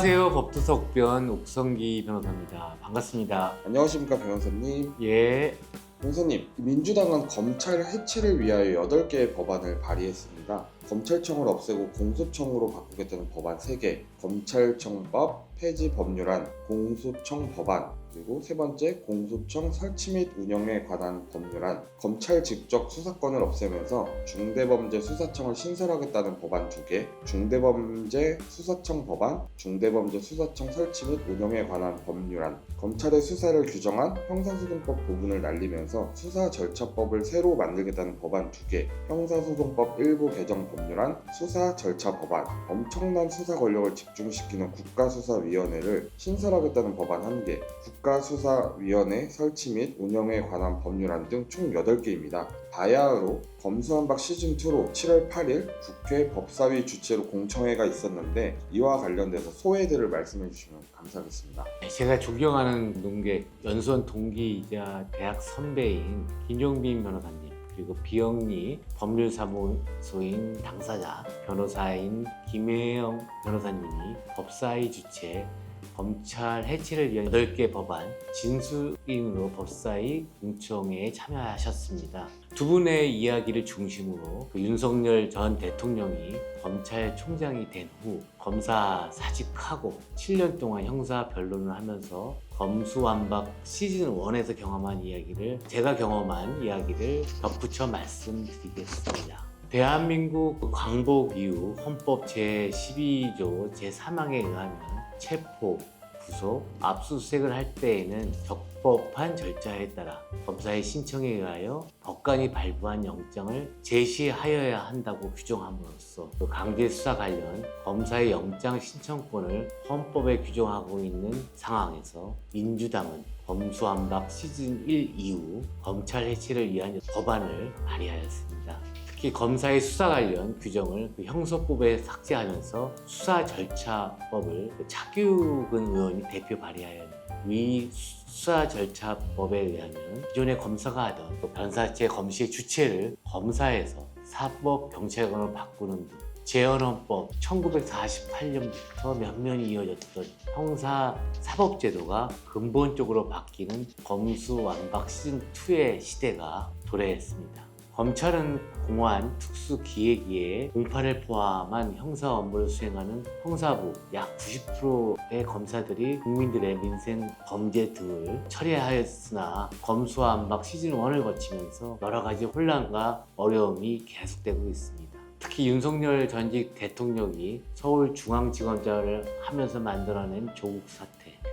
안녕하세요. 법도석변 옥성기 변호사입니다. 반갑습니다. 안녕하십니까 변호사님. 예. 변호사님, 민주당은 검찰 해체를 위하여 8개의 법안을 발의했습니다. 검찰청을 없애고 공수청으로 바꾸겠다는 법안 3개, 검찰청법 폐지 법률안, 공수청 법안, 그리고 세 번째 공수청 설치 및 운영에 관한 법률안, 검찰 직접 수사권을 없애면서 중대범죄 수사청을 신설하겠다는 법안 2개, 중대범죄 수사청 법안, 중대범죄 수사청 설치 및 운영에 관한 법률안, 검찰의 수사를 규정한 형사소송법 부분을 날리면서 수사절차법을 새로 만들겠다는 법안 2개, 형사소송법 일부 개정 법률안, 수사절차 법안, 엄청난 수사 권력을 집중시키는 국가수사위원회를 신설하겠다는 법안 1개, 국가수사위원회 설치 및 운영에 관한 법률안 등 총 8개입니다. 바야흐로 검수완박 시즌2로 7월 8일 국회 법사위 주최로 공청회가 있었는데 이와 관련돼서 소회들을 말씀해 주시면 감사하겠습니다. 제가 존경하는 농객, 연수원 동기이자 대학 선배인 김종빈 변호사님, 그리고 비영리 법률사무소인 당사자 변호사인 김혜영 변호사님이 법사위 주최 검찰 해체를 위한 8개 법안 진수인으로 법사위 공청회에 참여하셨습니다. 두 분의 이야기를 중심으로 윤석열 전 대통령이 검찰총장이 된 후 검사 사직하고 7년 동안 형사 변론을 하면서 검수완박 시즌1에서 경험한 이야기를, 제가 경험한 이야기를 덧붙여 말씀드리겠습니다. 대한민국 광복 이후 헌법 제12조 제3항에 의하면 체포, 구속, 압수수색을 할 때에는 적법한 절차에 따라 검사의 신청에 의하여 법관이 발부한 영장을 제시하여야 한다고 규정함으로써 강제 수사 관련 검사의 영장 신청권을 헌법에 규정하고 있는 상황에서 민주당은 검수완박 시즌 1 이후 검찰 해체를 위한 법안을 발의하였습니다. 특히 검사의 수사 관련 규정을 형소법에 삭제하면서 수사절차법을 차규근 의원이 대표 발의하였는데, 위 수사절차법에 의하면 기존의 검사가 하던 변사체 검시의 주체를 검사에서 사법경찰관으로 바꾸는 등 재헌헌법 1948년부터 면면이 이어졌던 형사사법제도가 근본적으로 바뀌는 검수완박 시즌2의 시대가 도래했습니다. 검찰은 공안 특수기획위에 공판을 포함한 형사 업무를 수행하는 형사부 약 90%의 검사들이 국민들의 민생 범죄 등을 처리하였으나 검수완박 시즌1을 거치면서 여러 가지 혼란과 어려움이 계속되고 있습니다. 특히 윤석열 전직 대통령이 서울중앙지검장을 하면서 만들어낸 조국 사태,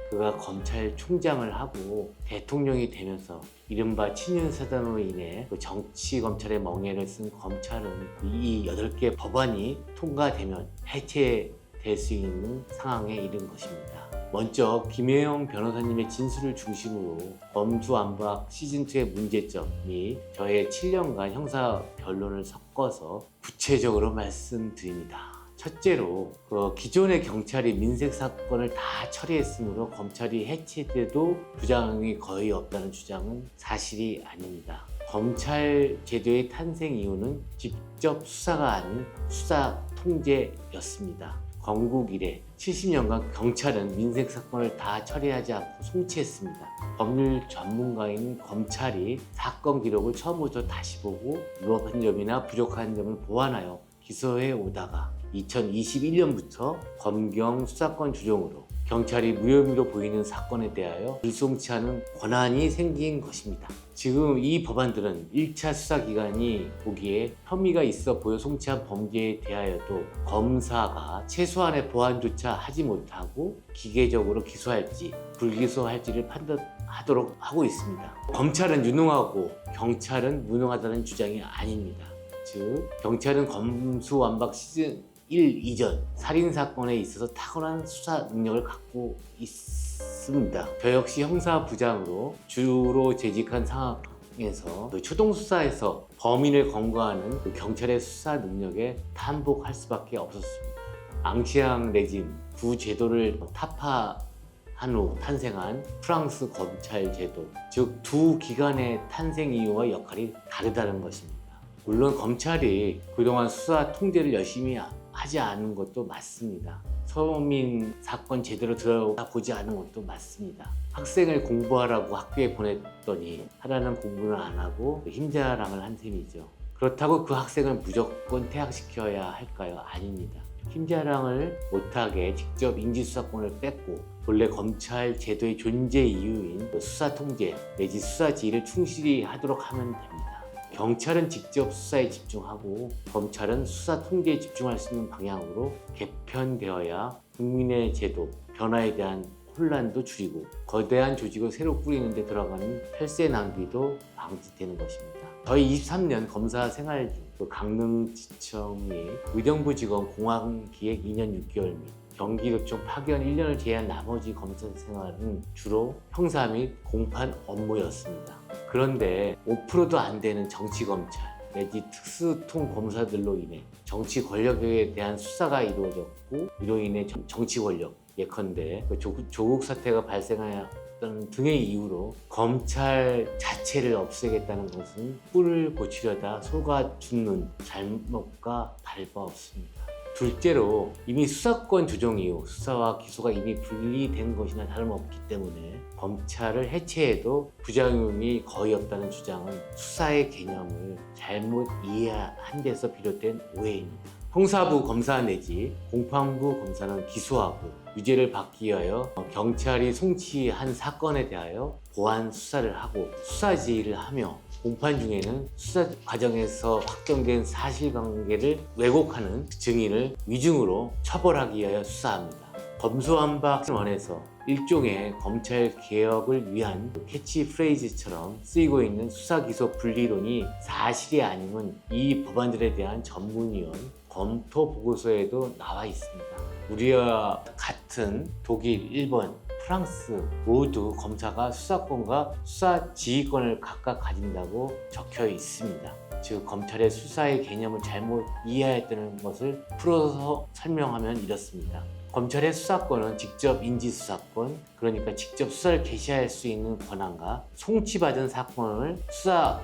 그가 검찰총장을 하고 대통령이 되면서 이른바 친윤사단으로 인해 정치 검찰의 멍에를 쓴 검찰은 이 8개 법안이 통과되면 해체될 수 있는 상황에 이른 것입니다. 먼저 김혜영 변호사님의 진술을 중심으로 검수완박 시즌2의 문제점 및 저의 7년간 형사 변론을 섞어서 구체적으로 말씀드립니다. 첫째로 기존의 경찰이 민색 사건을 다 처리했으므로 검찰이 해체돼도 부작용이 거의 없다는 주장은 사실이 아닙니다. 검찰 제도의 탄생 이유는 직접 수사가 아닌 수사 통제였습니다. 건국 이래 70년간 경찰은 민색 사건을 다 처리하지 않고 송치했습니다. 법률 전문가인 검찰이 사건 기록을 처음부터 다시 보고 위법한 점이나 부족한 점을 보완하여 기소해 오다가 2021년부터 검경 수사권 조정으로 경찰이 무혐의로 보이는 사건에 대하여 불송치하는 권한이 생긴 것입니다. 지금 이 법안들은 1차 수사기관이 보기에 혐의가 있어 보여 송치한 범죄에 대하여도 검사가 최소한의 보완조차 하지 못하고 기계적으로 기소할지 불기소할지를 판단하도록 하고 있습니다. 검찰은 유능하고 경찰은 무능하다는 주장이 아닙니다. 즉, 경찰은 검수완박 시즌 1 이전 살인사건에 있어서 탁월한 수사 능력을 갖고 있습니다. 저 역시 형사부장으로 주로 재직한 상황에서 초동수사에서 범인을 검거하는 경찰의 수사 능력에 탄복할 수밖에 없었습니다. 앙시앙 레짐 구제도를 타파한 후 탄생한 프랑스 검찰 제도, 즉 두 기관의 탄생 이유와 역할이 다르다는 것입니다. 물론 검찰이 그동안 수사 통제를 열심히 하지 않은 것도 맞습니다. 서민 사건 제대로 들어가 보지 않은 것도 맞습니다. 학생을 공부하라고 학교에 보냈더니 하라는 공부는 안 하고 힘자랑을 한 셈이죠. 그렇다고 그 학생을 무조건 퇴학시켜야 할까요? 아닙니다. 힘자랑을 못하게 직접 인지수사권을 뺏고 본래 검찰 제도의 존재 이유인 수사 통제 내지 수사 지휘를 충실히 하도록 하면 됩니다. 경찰은 직접 수사에 집중하고 검찰은 수사 통제에 집중할 수 있는 방향으로 개편되어야 국민의 제도 변화에 대한 혼란도 줄이고 거대한 조직을 새로 꾸리는 데 들어가는 혈세 낭비도 방지되는 것입니다. 저희 23년 검사 생활 중 강릉지청의 의정부지검 공항기획 2년 6개월 및 경기도청 파견 1년을 제외한 나머지 검사 생활은 주로 형사 및 공판 업무였습니다. 그런데 5%도 안 되는 정치검찰 내지 특수통 검사들로 인해 정치 권력에 대한 수사가 이루어졌고 이로 인해 정치 권력 예컨대 조국 사태가 발생하였던 등의 이유로 검찰 자체를 없애겠다는 것은 뿔을 고치려다 소가 죽는 잘못과 다를 바 없습니다. 둘째로 이미 수사권 조정 이후 수사와 기소가 이미 분리된 것이나 다름없기 때문에 검찰을 해체해도 부작용이 거의 없다는 주장은 수사의 개념을 잘못 이해한 데서 비롯된 오해입니다. 형사부 검사 내지 공판부 검사는 기소하고 유죄를 받기 위하여 경찰이 송치한 사건에 대하여 보안 수사를 하고 수사 지휘를 하며 공판 중에는 수사 과정에서 확정된 사실관계를 왜곡하는 증인을 위증으로 처벌하기 위하여 수사합니다. 검소한박 원에서 일종의 검찰 개혁을 위한 캐치프레이즈처럼 쓰이고 있는 수사 기소 분리론이 사실이 아니면 이 법안들에 대한 전문위원 검토 보고서에도 나와 있습니다. 우리와 같은 독일, 일본, 프랑스 모두 검사가 수사권과 수사 지휘권을 각각 가진다고 적혀 있습니다. 즉 검찰의 수사의 개념을 잘못 이해했다는 것을 풀어서 설명하면 이렇습니다. 검찰의 수사권은 직접 인지수사권, 그러니까 직접 수사를 개시할 수 있는 권한과 송치받은 사건을 수사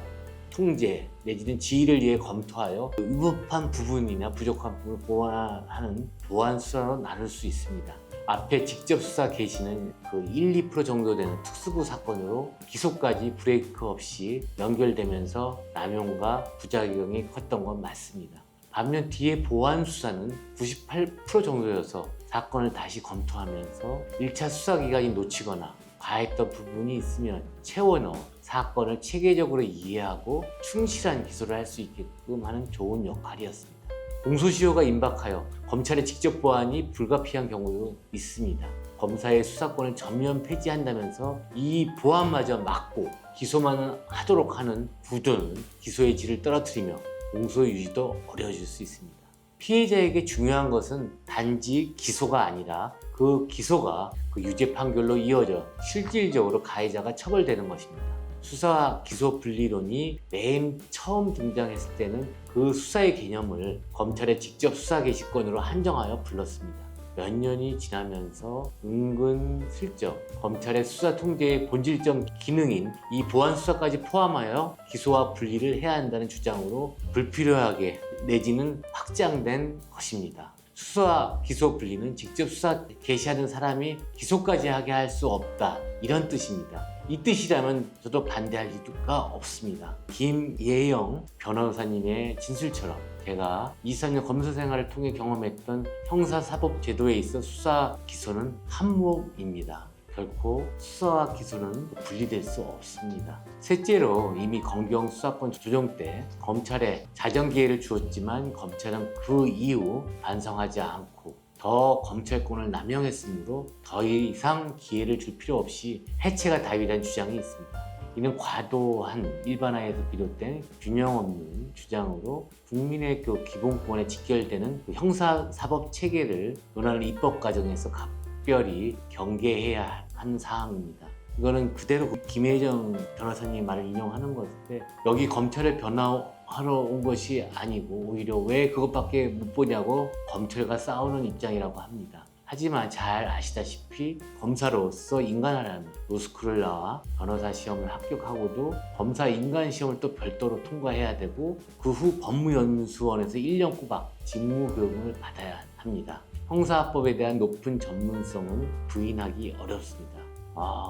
통제 내지는 지휘를 위해 검토하여 위법한 부분이나 부족한 부분을 보완하는 보완 수사로 나눌 수 있습니다. 앞에 직접 수사 개시는 1, 2% 정도 되는 특수부 사건으로 기소까지 브레이크 없이 연결되면서 남용과 부작용이 컸던 건 맞습니다. 반면 뒤에 보완 수사는 98% 정도여서 사건을 다시 검토하면서 1차 수사 기간이 놓치거나 과했던 부분이 있으면 채워넣어 사건을 체계적으로 이해하고 충실한 기소를 할 수 있게끔 하는 좋은 역할이었습니다. 공소시효가 임박하여 검찰의 직접 보완이 불가피한 경우도 있습니다. 검사의 수사권을 전면 폐지한다면서 이 보완마저 막고 기소만 하도록 하는 구조는 기소의 질을 떨어뜨리며 공소 유지도 어려워질 수 있습니다. 피해자에게 중요한 것은 단지 기소가 아니라 그 기소가 유죄 판결로 이어져 실질적으로 가해자가 처벌되는 것입니다. 수사와 기소 분리론이 맨 처음 등장했을 때는 그 수사의 개념을 검찰의 직접 수사 개시권으로 한정하여 불렀습니다. 몇 년이 지나면서 은근슬쩍 검찰의 수사 통제의 본질적 기능인 이 보안 수사까지 포함하여 기소와 분리를 해야 한다는 주장으로 불필요하게 내지는 확장된 것입니다. 수사와 기소 분리는 직접 수사 개시하는 사람이 기소까지 하게 할 수 없다, 이런 뜻입니다. 이 뜻이라면 저도 반대할 이유가 없습니다. 김예영 변호사님의 진술처럼 제가 23년 검사 생활을 통해 경험했던 형사사법제도에 있어 수사 기소는 한몫입니다. 결코 수사와 기소는 분리될 수 없습니다. 셋째로 이미 검경 수사권 조정 때 검찰에 자정 기회를 주었지만 검찰은 그 이후 반성하지 않고 더 검찰권을 남용했으므로 더 이상 기회를 줄 필요 없이 해체가 답이라는 주장이 있습니다. 이는 과도한 일반화에서 비롯된 균형 없는 주장으로 국민의 기본권에 직결되는 형사사법 체계를 논하는 입법 과정에서 각별히 경계해야 하는 사항입니다. 이거는 그대로 김혜정 변호사님 말을 인용하는 것인데, 여기 검찰을 변화하러 온 것이 아니고 오히려 왜 그것밖에 못 보냐고 검찰과 싸우는 입장이라고 합니다. 하지만 잘 아시다시피 검사로서 인간하라는 로스쿨을 나와 변호사 시험을 합격하고도 검사 인간 시험을 또 별도로 통과해야 되고 그 후 법무연수원에서 1년 꼬박 직무교육을 받아야 합니다. 형사법에 대한 높은 전문성은 부인하기 어렵습니다.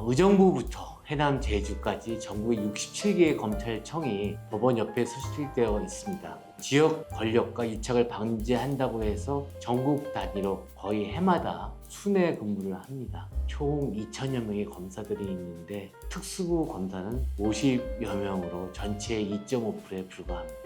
의정부부터 해남, 제주까지 전국 67개의 검찰청이 법원 옆에 소실되어 있습니다. 지역 권력과 유착을 방지한다고 해서 전국 단위로 거의 해마다 순회 근무를 합니다. 총 2,000여 명의 검사들이 있는데 특수부 검사는 50여 명으로 전체의 2.5%에 불과합니다.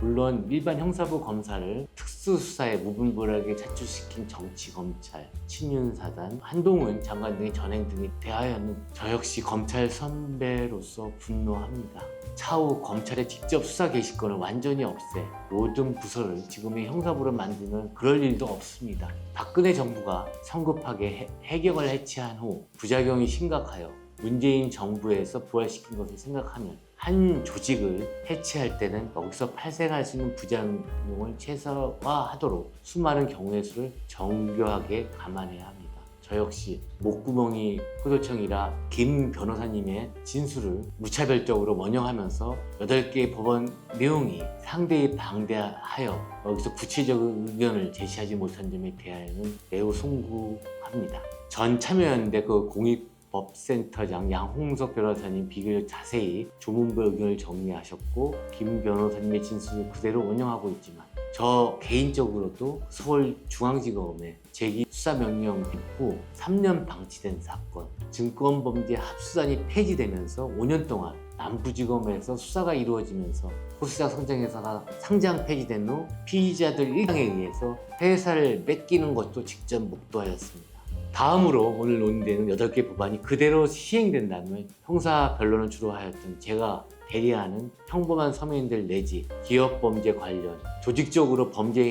물론 일반 형사부 검사를 특수수사에 무분별하게 차출시킨 정치검찰, 친윤사단, 한동훈 장관 등의 전행 등에 대하여는 저 역시 검찰 선배로서 분노합니다. 차후 검찰의 직접 수사 개시권을 완전히 없애 모든 부서를 지금의 형사부로 만드는 그럴 일도 없습니다. 박근혜 정부가 성급하게 해경을 해체한 후 부작용이 심각하여 문재인 정부에서 부활시킨 것을 생각하면 한 조직을 해체할 때는 여기서 발생할 수 있는 부작용을 최소화하도록 수많은 경우의 수를 정교하게 감안해야 합니다. 저 역시 목구멍이 포도청이라 김 변호사님의 진술을 무차별적으로 원형하면서 8개의 법원 내용이 상대히 방대하여 여기서 구체적인 의견을 제시하지 못한 점에 대하여는 매우 송구합니다. 전 참여연대 공익법센터장 양홍석 변호사님 비교적 자세히 조문부 의견을 정리하셨고 김 변호사님의 진술을 그대로 원형하고 있지만 저 개인적으로도 서울중앙지검에 제기 수사명령 후 3년 방치된 사건, 증권범죄 합수단이 폐지되면서 5년 동안 남부지검에서 수사가 이루어지면서 코스닥 상장회사가 상장 폐지된 후 피의자들 일당에 의해서 회사를 뺏기는 것도 직접 목도하였습니다. 다음으로 오늘 논의되는 8개 법안이 그대로 시행된다면 형사 변론을 주로 하였던 제가 대리하는 평범한 서민들 내지 기업범죄 관련 조직적으로 범죄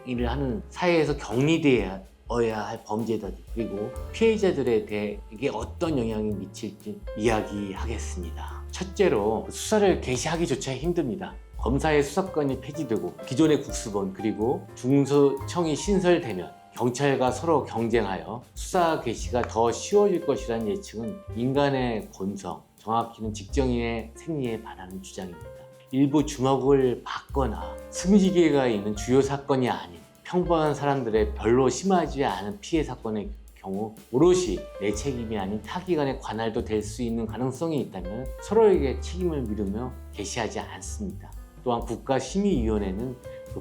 행위를 하는 사회에서 격리되어야 할 범죄자들 그리고 피해자들에 대해 이게 어떤 영향이 미칠지 이야기하겠습니다. 첫째로 수사를 개시하기조차 힘듭니다. 검사의 수사권이 폐지되고 기존의 국수본 그리고 중수청이 신설되면 경찰과 서로 경쟁하여 수사 개시가 더 쉬워질 것이라는 예측은 인간의 본성, 정확히는 직장인의 생리에 반하는 주장입니다. 일부 주먹을 받거나 승지기가 있는 주요 사건이 아닌 평범한 사람들의 별로 심하지 않은 피해 사건의 경우 오롯이 내 책임이 아닌 타기관의 관할도 될 수 있는 가능성이 있다면 서로에게 책임을 미루며 개시하지 않습니다. 또한 국가심의위원회는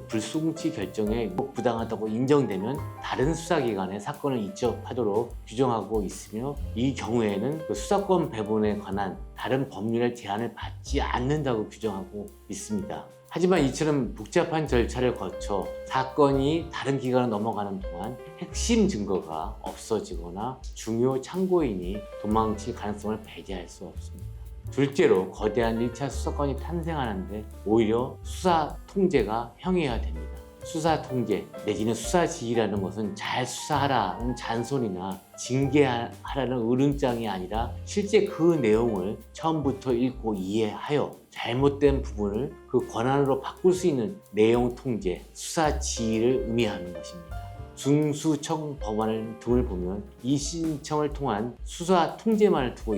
불송치 결정에 부당하다고 인정되면 다른 수사기관에 사건을 이첩하도록 규정하고 있으며 이 경우에는 수사권 배분에 관한 다른 법률의 제한을 받지 않는다고 규정하고 있습니다. 하지만 이처럼 복잡한 절차를 거쳐 사건이 다른 기관으로 넘어가는 동안 핵심 증거가 없어지거나 중요 참고인이 도망칠 가능성을 배제할 수 없습니다. 둘째로 거대한 1차 수사권이 탄생하는데 오히려 수사 통제가 형해화됩니다. 수사 통제 내지는 수사 지휘라는 것은 잘 수사하라는 잔소리나 징계하라는 으름장이 아니라 실제 그 내용을 처음부터 읽고 이해하여 잘못된 부분을 그 권한으로 바꿀 수 있는 내용 통제, 수사 지휘를 의미하는 것입니다. 중수청 법안을 등을 보면 이 신청을 통한 수사 통제만을 두고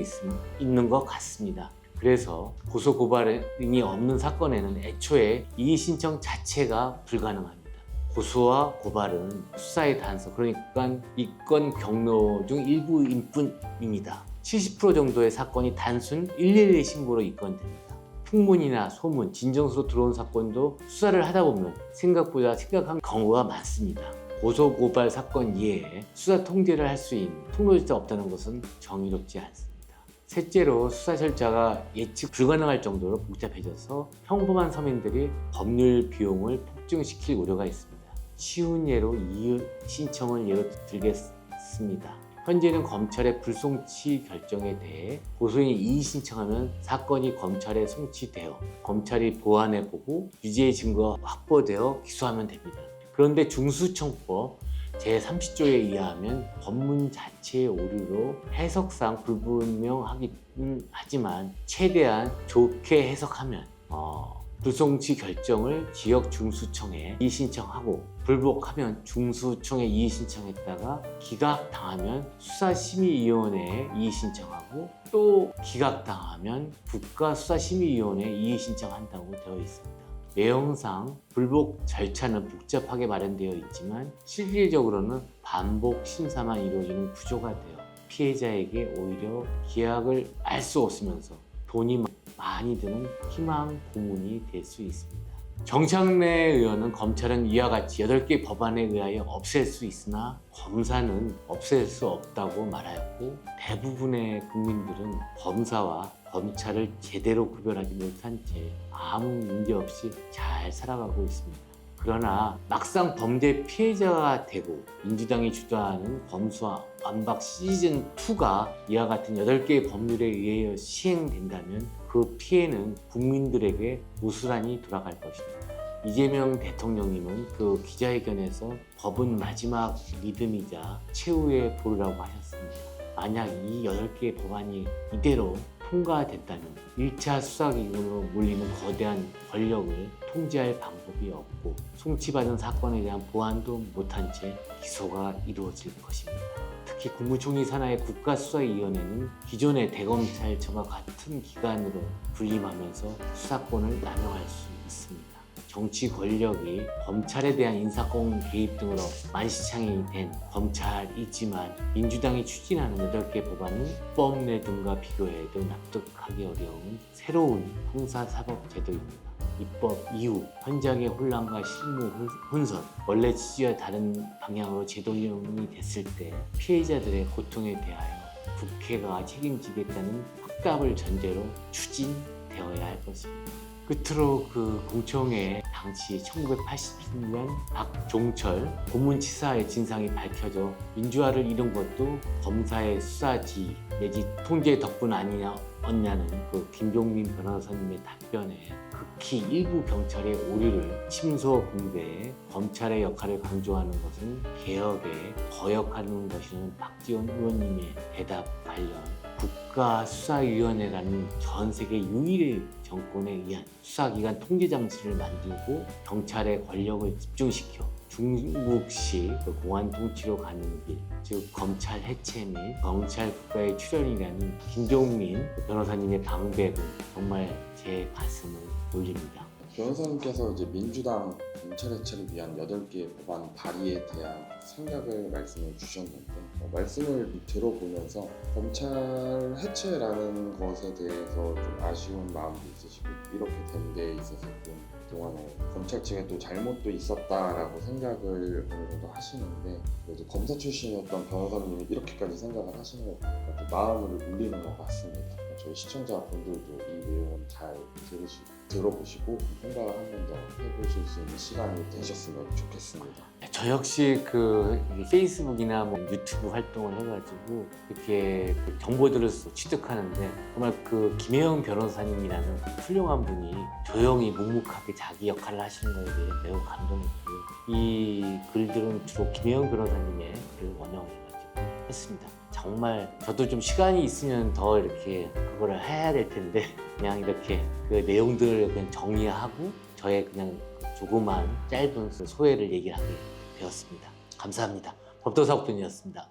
있는 것 같습니다. 그래서 고소고발이 없는 사건에는 애초에 이의 신청 자체가 불가능합니다. 고소와 고발은 수사의 단서, 그러니까 이건 경로 중 일부인 뿐입니다. 70% 정도의 사건이 단순 112 신고로 입건됩니다. 풍문이나 소문, 진정서로 들어온 사건도 수사를 하다 보면 생각보다 심각한 경우가 많습니다. 고소고발 사건 이외에 수사 통제를 할 수 있는 통로조차 없다는 것은 정의롭지 않습니다. 셋째로 수사 절차가 예측 불가능할 정도로 복잡해져서 평범한 서민들이 법률 비용을 폭증시킬 우려가 있습니다. 쉬운 예로 이의 신청을 예로 들겠습니다. 현재는 검찰의 불송치 결정에 대해 고소인이 이의 신청하면 사건이 검찰에 송치되어 검찰이 보완해보고 유죄의 증거가 확보되어 기소하면 됩니다. 그런데 중수청법 제30조에 의하면 법문 자체의 오류로 해석상 불분명하긴 하지만 최대한 좋게 해석하면 불송치 결정을 지역 중수청에 이의 신청하고 불복하면 중수청에 이의 신청했다가 기각당하면 수사심의위원회에 이의 신청하고 또 기각당하면 국가수사심의위원회에 이의 신청한다고 되어 있습니다. 내용상 불복 절차는 복잡하게 마련되어 있지만 실질적으로는 반복 심사만 이루어지는 구조가 되어 피해자에게 오히려 기약을 알 수 없으면서 돈이 많이 드는 희망 고문이 될 수 있습니다. 정창래 의원은 검찰은 이와 같이 8개 법안에 의하여 없앨 수 있으나 검사는 없앨 수 없다고 말하였고, 대부분의 국민들은 검사와 검찰을 제대로 구별하지 못한 채 아무 문제 없이 잘 살아가고 있습니다. 그러나 막상 범죄 피해자가 되고 민주당이 주도하는 검수와 완박 시즌2가 이와 같은 8개의 법률에 의해 시행된다면 그 피해는 국민들에게 고스란히 돌아갈 것입니다. 이재명 대통령님은 그 기자회견에서 법은 마지막 믿음이자 최후의 보루라고 하셨습니다. 만약 이 8개의 법안이 이대로 통과됐다면 1차 수사기관으로 몰리는 거대한 권력을 통제할 방법이 없고 송치받은 사건에 대한 보완도 못한 채 기소가 이루어질 것입니다. 특히 국무총리 산하의 국가수사위원회는 기존의 대검찰청과 같은 기관으로 군림하면서 수사권을 남용할 수 있습니다. 정치 권력이 검찰에 대한 인사권 개입 등으로 만시창이 된 검찰이지만 민주당이 추진하는 8개 법안은 법내 등과 비교해도 납득하기 어려운 새로운 형사사법제도입니다. 입법 이후 현장의 혼란과 실무 혼선, 원래 취지와 다른 방향으로 제도용이 됐을 때 피해자들의 고통에 대하여 국회가 책임지겠다는 확답을 전제로 추진되어야 할 것입니다. 끝으로 그 공청회 당시 1980년 박종철 고문치사의 진상이 밝혀져 민주화를 이룬 것도 검사의 수사지 내지 통제 덕분 아니었냐는 그 김종민 변호사님의 답변에 극히 일부 경찰의 오류를 침소 분배해 검찰의 역할을 강조하는 것은 개혁에 거역하는 것이라는 박지원 의원님의 대답 관련 국가수사위원회라는 전 세계 유일의 정권에 의한 수사기관 통제 장치를 만들고 경찰의 권력을 집중시켜 중국식 공안 통치로 가는 길, 즉 검찰 해체 및 경찰 국가의 출현이라는 김종민 변호사님의 방백은 정말 제 가슴을 울립니다. 변호사님께서 이제 민주당 검찰 해체를 위한 8개의 법안 발의에 대한 생각을 말씀해 주셨는데 말씀을 들어보면서 검찰 해체라는 것에 대해서 좀 아쉬운 마음도 있으시고 이렇게 된 데 있어서 좀 그동안에 검찰 측에 또 잘못도 있었다라고 생각을 어느 정도 하시는데 그래도 검사 출신이었던 변호사님이 이렇게까지 생각을 하시는 것 같아서 마음을 울리는 것 같습니다. 저희 시청자분들도 이 내용을 잘 들어보시고 생각을 한 번 더 해보실 수 있는 시간이 되셨으면 좋겠습니다. 저 역시 그 페이스북이나 뭐 유튜브 활동을 해가지고 이렇게 그 정보들을 취득하는데 정말 그 김혜영 변호사님이라는 훌륭한 분이 조용히 묵묵하게 자기 역할을 하시는 거에 대해 매우 감동했고요. 이 글들은 주로 김혜영 변호사님의 글을 원형해가지고 했습니다. 정말 저도 좀 시간이 있으면 더 이렇게 그거를 해야 될 텐데 그냥 이렇게 그 내용들을 그냥 정리하고 저의 그냥 조그만 짧은 소회를 얘기를 하게 되었습니다. 감사합니다. 법도사법전이었습니다.